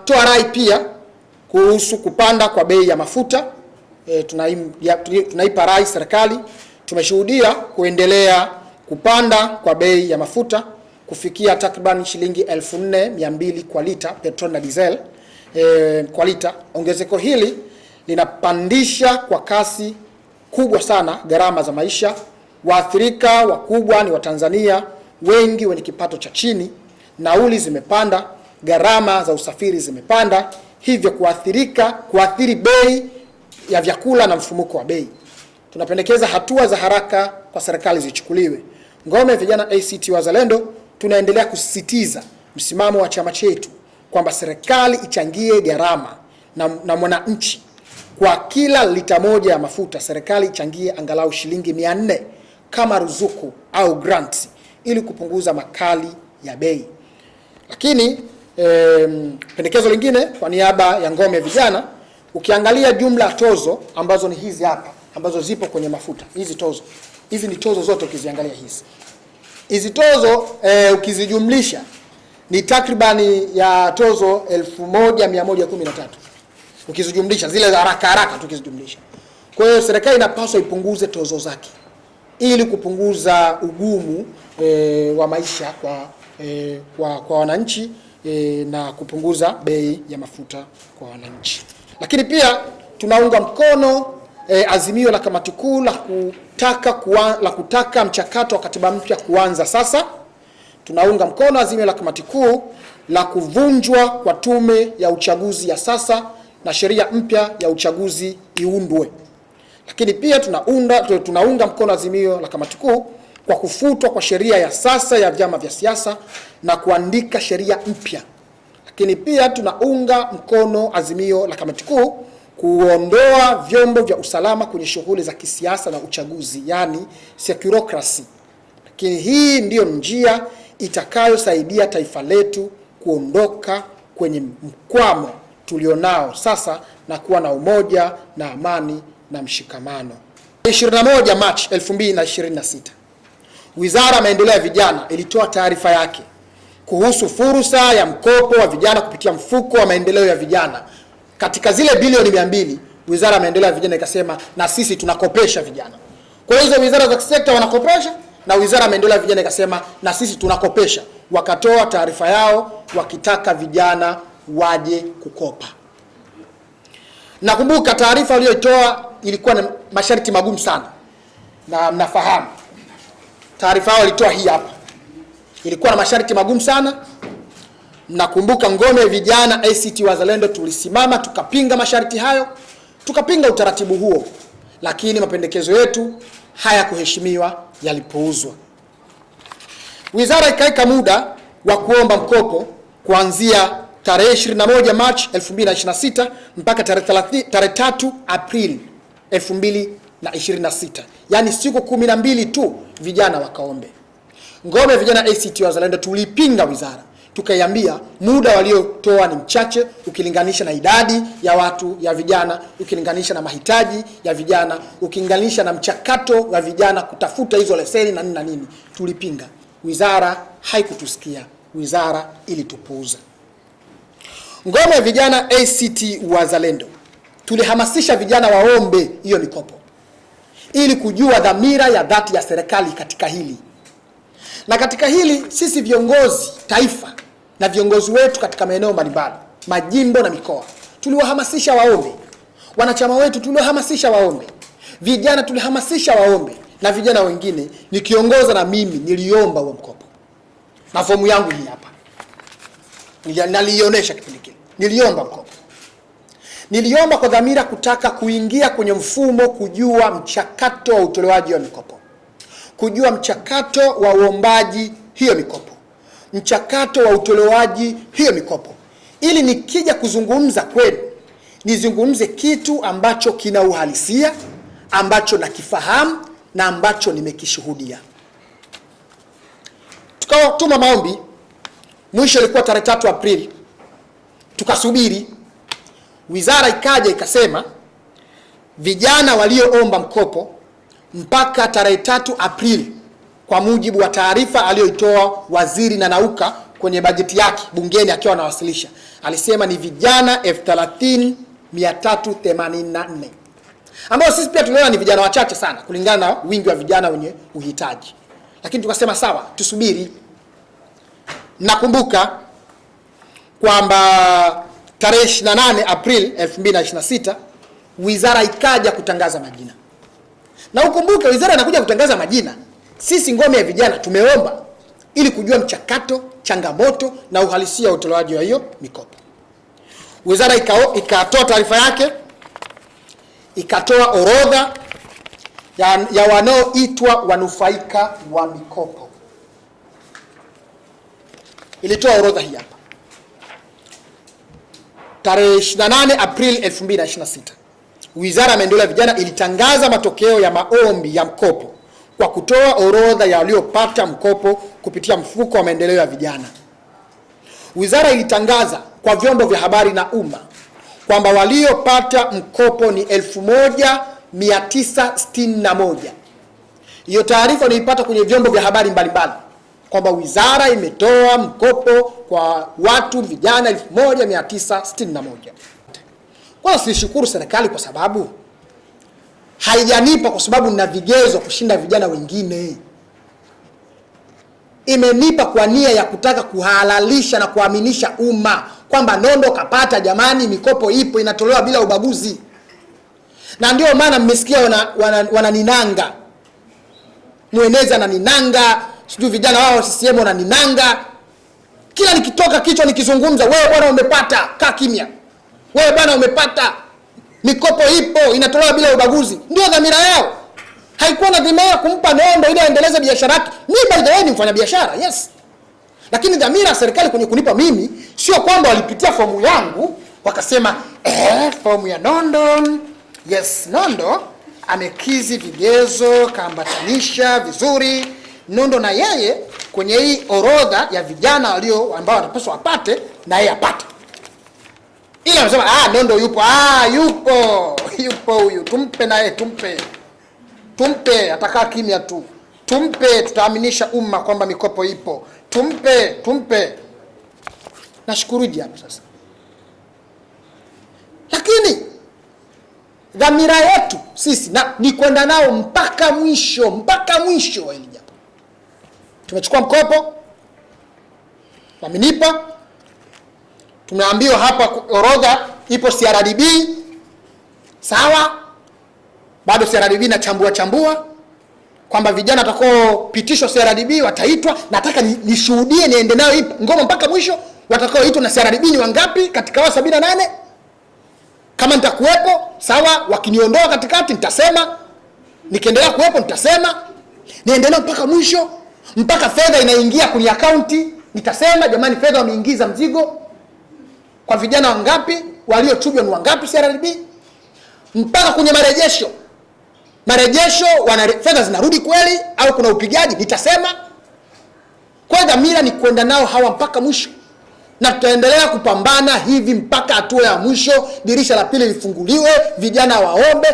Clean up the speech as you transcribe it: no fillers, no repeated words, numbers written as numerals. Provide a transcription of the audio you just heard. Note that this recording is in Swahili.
Toa rai pia kuhusu kupanda kwa bei ya mafuta. Tunaipa rai serikali. Tumeshuhudia kuendelea kupanda kwa bei ya mafuta kufikia takriban shilingi 1400 kwa lita petrol na diesel kwa lita. Ongezeko hili linapandisha kwa kasi kubwa sana gharama za maisha. Waathirika wakubwa ni Watanzania wengi wenye kipato cha chini. Nauli zimepanda, gharama za usafiri zimepanda, hivyo kuathiri bei ya vyakula na mfumuko wa bei. Tunapendekeza hatua za haraka kwa serikali zichukuliwe. Ngome Vijana ACT Wazalendo tunaendelea kusisitiza msimamo wa chama chetu kwamba serikali ichangie gharama na mwananchi. Kwa kila lita moja ya mafuta serikali ichangie angalau shilingi 400 kama ruzuku au grants ili kupunguza makali ya bei. Lakini pendekezo lingine kwa niaba ya Ngome Vijana, ukiangalia jumla tozo ambazo ni hizi hapa ambazo zipo kwenye mafuta, hizi ni tozo zote. Ukiziangalia hizi tozo ukizijumlisha ni takribani ya tozo 1113 ukizijumlisha zile za haraka tukizijumlisha. Kwa hiyo serikali inapaswa ipunguze tozo zake ili kupunguza ugumu wa maisha kwa wananchi na kupunguza bei ya mafuta kwa wananchi. Lakini pia tunaunga mkono azimio la kamati kuu la kutaka mchakato wa katiba mpya kuanza sasa. Tunaunga mkono azimio la kamati kuu la kuvunjwa kwa tume ya uchaguzi ya sasa na sheria mpya ya uchaguzi iundwe. Lakini pia tunaunga mkono azimio la kamati kuu kwa kufutwa kwa sheria ya sasa ya vyama vya siasa na kuandika sheria mpya. Lakini pia tunaunga mkono azimio la kamati kuu kuondoa vyombo vya usalama kwenye shughuli za kisiasa na uchaguzi, yani securocracy. Lakini hii ndiyo njia itakayosaidia taifa letu kuondoka kwenye mkwamo tulionao sasa na kuwa na umoja na amani na mshikamano. 21 Machi 2026, Wizara ya Maendeleo ya Vijana ilitoa taarifa yake kuhusu fursa ya mkopo wa vijana kupitia mfuko wa maendeleo ya vijana. Katika zile bilioni 200, Wizara ya Maendeleo ya Vijana ikasema na sisi tunakopesha vijana. Kwa hizo wizara za sekta wanakopesha na Wizara ya Maendeleo ya Vijana ikasema na sisi tunakopesha. Wakatoa taarifa yao wakitaka vijana waje kukopa. Nakumbuka taarifa waliyoitoa ilikuwa na masharti magumu sana. Na mnafahamu taarifa yao walitoa hii hapa. Ilikuwa na masharti magumu sana. Nakumbuka Ngome Vijana ACT Wazalendo tulisimama tukapinga masharti hayo, tukapinga utaratibu huo, lakini mapendekezo yetu hayakuheshimiwa, yalipuuzwa. Wizara ikaweka muda wa kuomba mkopo kuanzia tarehe 21 Machi 2026 mpaka tarehe 3 Aprili 2026. Yaani siku 12 tu vijana wakaombe. Ngome Vijana ACT Wazalendo tulipinga wizara. Tukaiambia muda waliotoa ni mchache ukilinganisha na idadi ya watu ya vijana, ukilinganisha na mahitaji ya vijana, ukilinganisha na mchakato wa vijana kutafuta hizo leseni na nini. Tulipinga. Wizara haikutusikia. Wizara ilitupuuza. Ngome Vijana ACT Wazalendo tulihamasisha vijana waombe hiyo mikopo ili kujua dhamira ya dhati ya serikali katika hili. Na katika hili sisi viongozi taifa na viongozi wetu katika maeneo mbalimbali, majimbo na mikoa, tuliwahamasisha waombe. Wanachama wetu tuliwahamasisha waombe. Vijana tulihamasisha waombe, na vijana wengine nikiongoza na mimi niliomba huo mkopo. Na fomu yangu hii hapa. Nalionyesha kipindi kile. Niliomba mkopo. Niliomba kwa dhamira kutaka kuingia kwenye mfumo, kujua mchakato wa utolewaji wa mikopo. Kujua mchakato wa uombaji hiyo mikopo. Mchakato wa utolewaji hiyo mikopo. Ili nikija kuzungumza kwenu, nizungumze kitu ambacho kina uhalisia, ambacho nakifahamu na ambacho nimekishuhudia. Tukatuma maombi, mwisho ilikuwa tarehe 3 Aprili. Tukasubiri. Wizara ikaja ikasema vijana walioomba mkopo mpaka tarehe 3 Aprili kwa mujibu wa taarifa aliyoitoa Waziri Nanauka kwenye bajeti yake bungeni akiwa anawasilisha, alisema ni vijana 30,384 ambao sisi pia tuliona ni vijana wachache sana kulingana na wingi wa vijana wenye uhitaji, lakini tukasema sawa, tusubiri. Nakumbuka kwamba tarehe 28 Aprili 2026 wizara ikaja kutangaza majina, na ukumbuke wizara inakuja kutangaza majina, sisi ngome ya vijana tumeomba ili kujua mchakato, changamoto na uhalisia wa utolewaji wa hiyo mikopo. Wizara ikatoa taarifa yake, ikatoa orodha ya wanaoitwa wanufaika wa mikopo. Ilitoa orodha hii hapa. Tarehe 28 Aprili 2026, Wizara ya Maendeleo ya Vijana ilitangaza matokeo ya maombi ya mkopo kwa kutoa orodha ya waliopata mkopo kupitia mfuko wa maendeleo ya vijana. Wizara ilitangaza kwa vyombo vya habari na umma kwamba waliopata mkopo ni 1961. Hiyo taarifa nilipata kwenye vyombo vya habari mbalimbali kwamba wizara imetoa mkopo kwa watu vijana 1961. Kwa sishukuru serikali kwa sababu haijanipa kwa sababu nina vigezo kushinda vijana wengine. Imenipa kwa nia ya kutaka kuhalalisha na kuaminisha umma kwamba Nondo kapata, jamani, mikopo ipo, inatolewa bila ubaguzi. Na ndio maana mmesikia wananinanga. Mweneza na ninanga, sijui vijana wao CCM wananinanga. Kila nikitoka kichwa nikizungumza, wewe bwana umepata, kaa kimya. Wewe bwana umepata, mikopo ipo, inatolewa bila ubaguzi. Ndio dhamira yao. Haikuwa na dhamira kumpa Nondo ili aendeleze biashara yake. Mimi by the way ni mfanya biashara, yes. Lakini dhamira ya serikali kwenye kunipa mimi sio kwamba walipitia fomu yangu wakasema fomu ya Nondo, yes, Nondo amekizi vigezo, kaambatanisha vizuri. Nondo na yeye kwenye hii orodha ya vijana ambao wanapaswa wapate, na yeye apate. Ile wanasema Nondo yupo, yupo huyu, tumpe na yeye, tumpe, atakaa kimya tu. Tumpe, tutaaminisha umma kwamba mikopo ipo. Tumpe. Nashukuruje hapo sasa. Lakini dhamira yetu sisi ni kwenda nao mpaka mwisho wa hili jambo. Tumechukua mkopo, wamenipa. Tumeambiwa hapa orodha ipo CRDB. Sawa? Bado CRDB na chambua kwamba vijana watakaopitishwa CRDB wataitwa. Nataka nishuhudie, niende nayo ngoma mpaka mwisho. Watakaoitwa na CRDB ni wangapi katika wao 78? Kama nitakuwepo sawa, wakiniondoa katikati nitasema, nikiendelea kuwepo nitasema, niendelee mpaka mwisho, mpaka fedha inaingia kwenye akaunti nitasema, jamani, fedha wameingiza mzigo kwa vijana wangapi, waliochujwa ni wangapi CRDB, mpaka kwenye marejesho fedha zinarudi kweli au kuna upigaji nitasema. Kwa dhamira ni kwenda nao hawa mpaka mwisho, na tutaendelea kupambana hivi mpaka hatua ya mwisho, dirisha la pili lifunguliwe, vijana waombe.